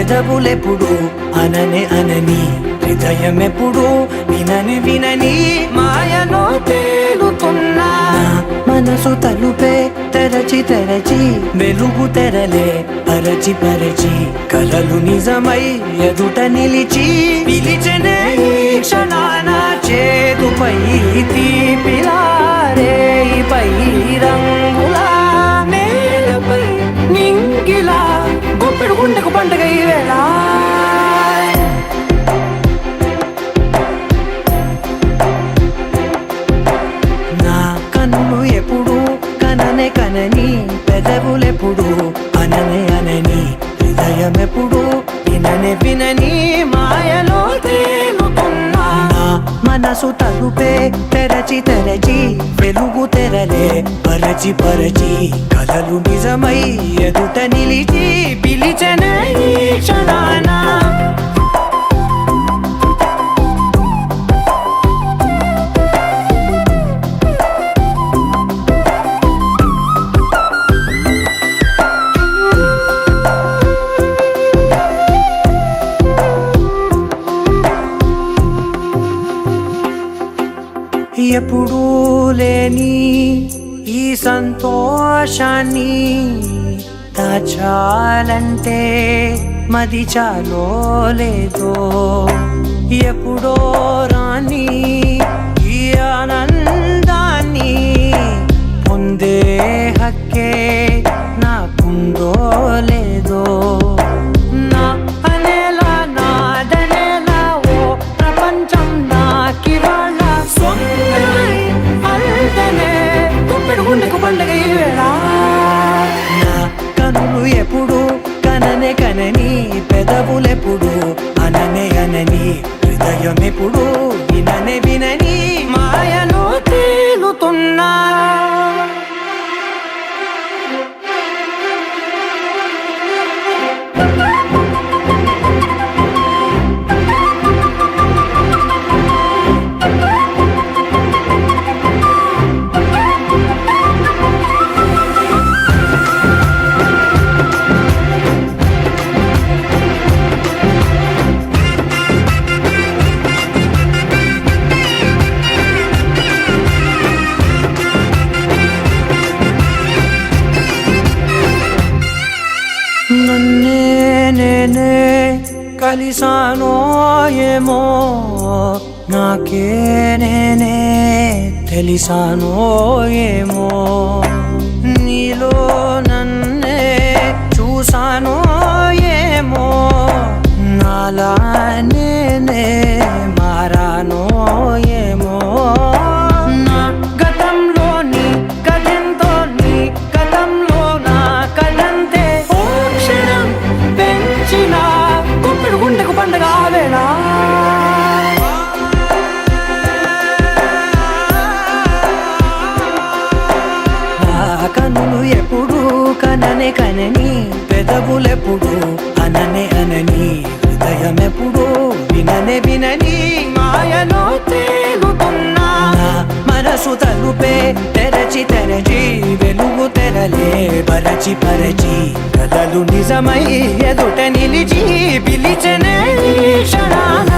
పెదవులెప్పుడు అననే అనని హృదయమెప్పుడు వినని వినని మాయలో తేలుతున్నా మనసు తలుపే తెరచి తెరచి వెలుగు తెరలే పరచి పరచి కలలు నిజమై ఎదుట నిలిచి పిలిచెనే ఈ క్షణాన చేతుపై తీపిలారేపై రంగులా నేలపై నింగిలా గుప్పెడు గుండెకు పండగ ఈ వేళ నా కన్నులు ఎప్పుడు కననే కనని పెదవులెప్పుడు అననే అనని హృదయమెప్పుడు విననే వినని మాయలో తేలుతున్నా మనసు తలుపే తెరచి తెరచి వెలుగు తెరలే పరచి పరచి కలలు నిజమై ఎదుట నిలిచి పిలిచెనే ఈ క్షణాన ఎప్పుడూ లేని ఈ సంతోషాన్ని దాచాలంటే మది చాలో లేదో ఎప్పుడో రాని ఈ ఆనందాన్ని పొందే హక్కే నాకుందో లేదో నా అనేలా నాదనేలా ఓ ప్రపంచం నాకివాళ గుండెకు పండగ ఈ వేళ నా కనులు ఎప్పుడు కననే కనని పెదవులెప్పుడు అననే అనని హృదయం ఎప్పుడు విననే వినని మాయలో తేలుతున్నా నన్నే నేనే కలిసానో ఏమో నాకే నేనే తెలిసానో ఏమో నీలో నన్నే చూసానో ఏమో నాలా నేనే మారానో ఏమో నా గతంలోని కథంతో నీ గతంలో నా కథంతే గుప్పెడు గుండెకు పండగ వేళ కన్నులు ఎప్పుడు కననే కనని పెదవులెప్పుడు అననే అనని హృదయమెప్పుడు విననే వినని మాయలో తేలుతున్నా మనసు తలుపే తెరచి తెరచి వెలుగు తెరలే పరచి పరచి కలలు నిజమై ఎదుట నిలిచి పిలిచెనే ఈ క్షణాన